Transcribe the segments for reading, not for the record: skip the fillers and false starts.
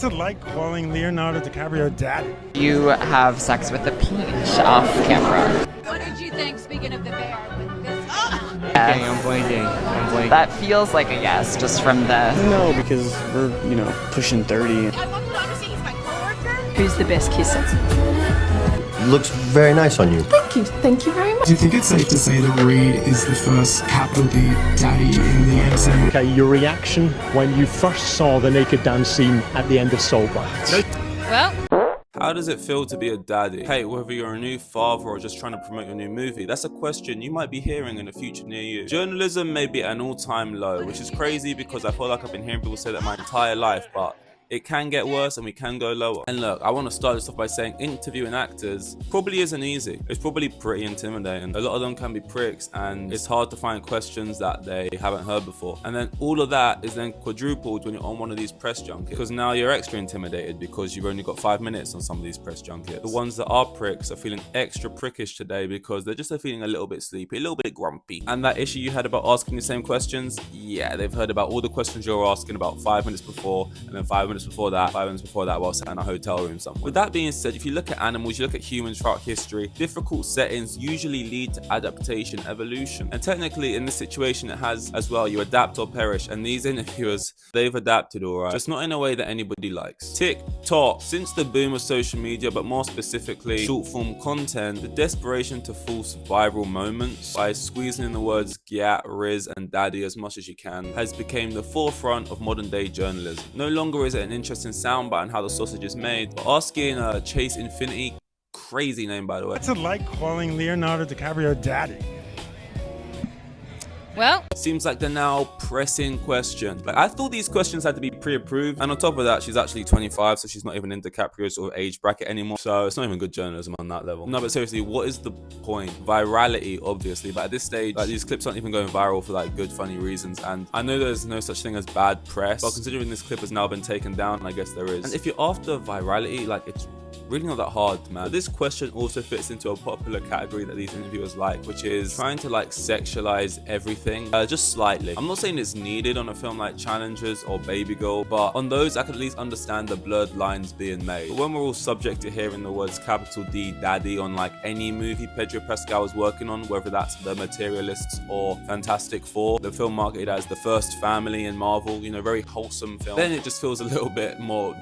What's it like calling Leonardo DiCaprio daddy? You have sex with a peach off camera. What did you think, speaking of the bear, with this? Yes. I'm blanking. That feels like a yes, just from the... No, because we're, pushing 30. I walked around to see he's my coworker. Who's the best kisser? Looks very nice on you. Thank you very much. Do you think it's safe to say that Reed is the first capital D daddy in the MCU? Okay, your reaction when you first saw the naked dance scene at the end of Soul Bites. Well, how does it feel to be a daddy? Hey, whether you're a new father or just trying to promote your new movie, that's a question you might be hearing in the future near you. Journalism may be at an all-time low, which is crazy because I feel like I've been hearing people say that my entire life, but it can get worse and we can go lower. And look, I want to start this off by saying interviewing actors probably isn't easy. It's probably pretty intimidating. A lot of them can be pricks and it's hard to find questions that they haven't heard before. And then all of that is then quadrupled when you're on one of these press junkets, because now you're extra intimidated because you've only got 5 minutes on some of these press junkets. The ones that are pricks are feeling extra prickish today because they're just feeling a little bit sleepy, a little bit grumpy. And that issue you had about asking the same questions, yeah, they've heard about all the questions you're asking about 5 minutes before, and then 5 minutes before that, 5 minutes before that, while sat in a hotel room somewhere. With that being said, if you look at animals, you look at humans throughout history, difficult settings usually lead to adaptation, evolution. And technically in this situation it has as well, you adapt or perish, and these interviewers, they've adapted alright, just not in a way that anybody likes. TikTok. Since the boom of social media, but more specifically short form content, the desperation to force viral moments by squeezing in the words gyat, riz and daddy as much as you can has become the forefront of modern day journalism. No longer is it an interesting soundbite on how the sausage is made, but asking Chase Infinity, crazy name by the way, What's it like calling Leonardo DiCaprio daddy? well, seems like the now pressing question. Like, I thought these questions had to be pre-approved, and on top of that, she's actually 25, so she's not even in DiCaprio's sort of age bracket anymore, so it's not even good journalism on that level. No, but seriously, what is the point? Virality, obviously, but at this stage, like, these clips aren't even going viral for like good funny reasons, and I know there's no such thing as bad press, but considering this clip has now been taken down, I guess there is. And if you're after virality, like, it's really not that hard, man. But this question also fits into a popular category that these interviewers like, which is trying to like sexualize everything, just slightly. I'm not saying it's needed on a film like Challengers or Baby Girl, but on those I can at least understand the blurred lines being made. But when we're all subject to hearing the words capital D daddy on like any movie Pedro Pascal is working on, whether that's The Materialists or Fantastic Four, the film marketed as the first family in Marvel, very wholesome film, then it just feels a little bit more,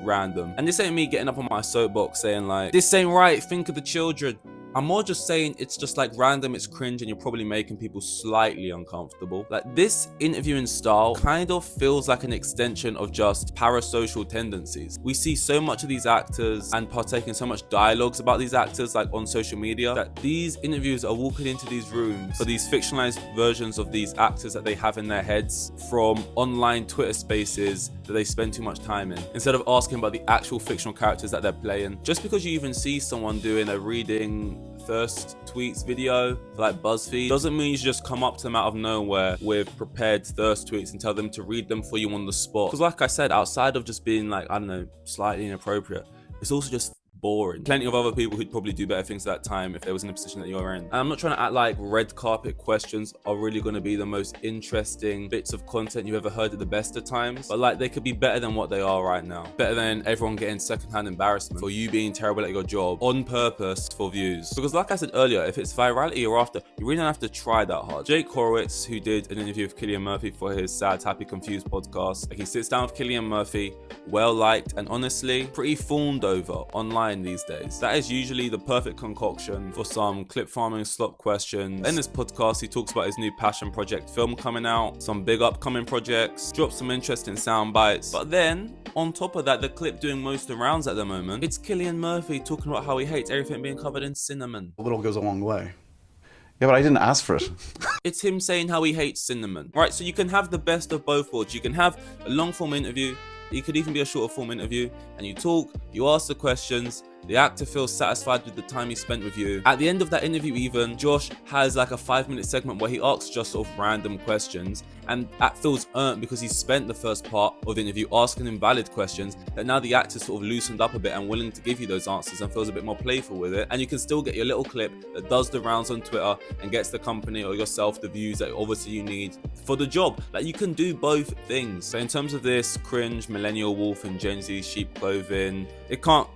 random. And this ain't me getting up on my soapbox saying like, this ain't right, think of the children. I'm more just saying it's just like random, it's cringe, and you're probably making people slightly uncomfortable. Like, this interviewing style kind of feels like an extension of just parasocial tendencies. We see so much of these actors and partake in so much dialogues about these actors like on social media, that these interviewers are walking into these rooms for these fictionalized versions of these actors that they have in their heads from online Twitter spaces that they spend too much time in, instead of asking about the actual fictional characters that they're playing. Just because you even see someone doing a reading thirst tweets video for like BuzzFeed doesn't mean you should just come up to them out of nowhere with prepared thirst tweets and tell them to read them for you on the spot. Because like I said, outside of just being like, I don't know, slightly inappropriate, it's also just boring. Plenty of other people who'd probably do better things at that time if they was in a position that you're in. And I'm not trying to act like red carpet questions are really going to be the most interesting bits of content you've ever heard at the best of times, but like, they could be better than what they are right now. Better than everyone getting secondhand embarrassment for you being terrible at your job on purpose for views. Because like I said earlier, if it's virality you're after, you really don't have to try that hard. Jake Horowitz, who did an interview with Cillian Murphy for his Sad, Happy, Confused podcast, like, he sits down with Cillian Murphy, well liked, and honestly pretty fawned over online these days. That is usually the perfect concoction for some clip farming slop questions. In this podcast, he talks about his new passion project film coming out, some big upcoming projects, drops some interesting sound bites, but then on top of that, the clip doing most of the rounds at the moment, it's Cillian Murphy talking about how he hates everything being covered in cinnamon. A little goes a long way. Yeah, but I didn't ask for it. It's him saying how he hates cinnamon. Right, so you can have the best of both worlds. You can have a long form interview, it could even be a shorter form interview, and you talk, you ask the questions, The actor feels satisfied with the time he spent with you. At the end of that interview even, Josh has like a 5-minute segment where he asks just sort of random questions, and that feels earned because he spent the first part of the interview asking him valid questions that now the actor's sort of loosened up a bit and willing to give you those answers and feels a bit more playful with it. And you can still get your little clip that does the rounds on Twitter and gets the company or yourself the views that obviously you need for the job. Like, you can do both things. So in terms of this cringe millennial wolf and Gen Z sheep clothing, it can't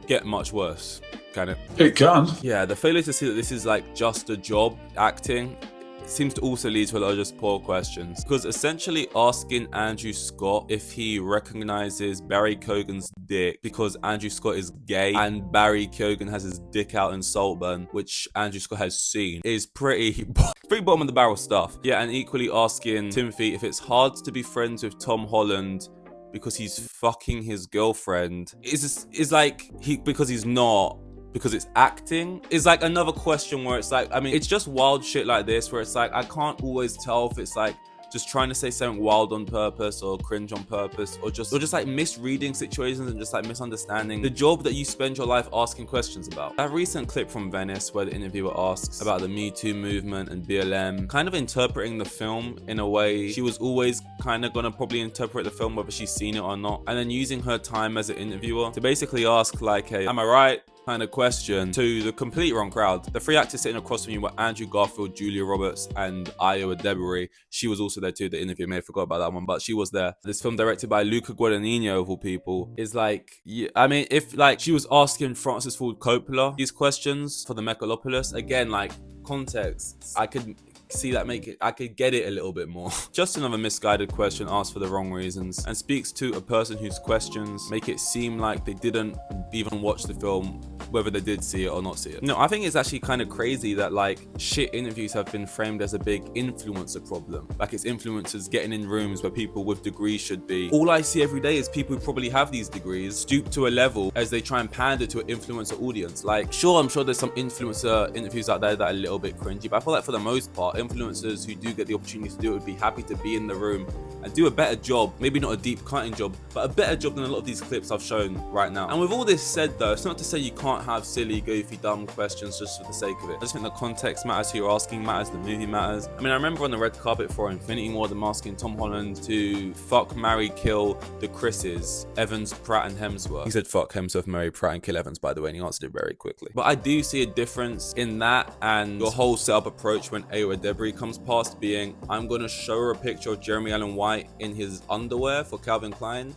get much worse, can it? It can. Yeah, the failure to see that this is like just a job, acting, seems to also lead to a lot of just poor questions. Because essentially asking Andrew Scott if he recognizes Barry Keoghan's dick because Andrew Scott is gay and Barry Keoghan has his dick out in Saltburn, which Andrew Scott has seen, is pretty bottom of the barrel stuff. Yeah, and equally asking Timothy if it's hard to be friends with Tom Holland because he's fucking his girlfriend is like because he's not, because it's acting, is like another question where it's like, I mean, it's just wild shit like this where it's like, I can't always tell if it's like just trying to say something wild on purpose or cringe on purpose or just like misreading situations and just like misunderstanding the job that you spend your life asking questions about. That recent clip from Venice where the interviewer asks about the Me Too movement and BLM, kind of interpreting the film in a way she was always kind of gonna probably interpret the film whether she's seen it or not, and then using her time as an interviewer to basically ask like, hey, am I right? Kind of question to the complete wrong crowd. The three actors sitting across from you were Andrew Garfield, Julia Roberts, and Iowa Debris. She was also there too, the interview. I may have forgot about that one, but she was there. This film, directed by Luca Guadagnino of all people, is like, yeah, I mean, if like she was asking Francis Ford Coppola these questions for the Megalopolis, again, like context, I could see that I could get it a little bit more. Just another misguided question asked for the wrong reasons and speaks to a person whose questions make it seem like they didn't even watch the film, whether they did see it or not see it. No, I think it's actually kind of crazy that like shit interviews have been framed as a big influencer problem. Like it's influencers getting in rooms where people with degrees should be. All I see every day is people who probably have these degrees stoop to a level as they try and pander to an influencer audience. Like, sure, I'm sure there's some influencer interviews out there that are a little bit cringy, but I feel like for the most part, influencers who do get the opportunity to do it would be happy to be in the room and do a better job, maybe not a deep cutting job, but a better job than a lot of these clips I've shown right now. And with all this said though, it's not to say you can't have silly, goofy, dumb questions just for the sake of it. I just think the context matters, who you're asking matters, the movie matters. I mean, I remember on the red carpet for Infinity War, them asking Tom Holland to fuck, marry, kill the Chris's, Evans, Pratt and Hemsworth. He said fuck Hemsworth, marry Pratt and kill Evans, by the way, and he answered it very quickly. But I do see a difference in that and your whole setup approach when Iowa Debris comes past being, I'm gonna show her a picture of Jeremy Allen White in his underwear for Calvin Klein.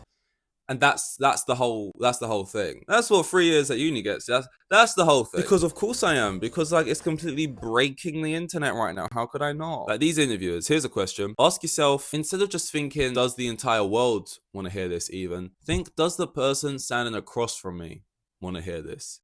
And that's the whole thing. That's what 3 years at uni gets. That's the whole thing. Because of course I am. Because like it's completely breaking the internet right now. How could I not? Like these interviewers, here's a question. Ask yourself, instead of just thinking, does the entire world want to hear this even? Think, does the person standing across from me want to hear this?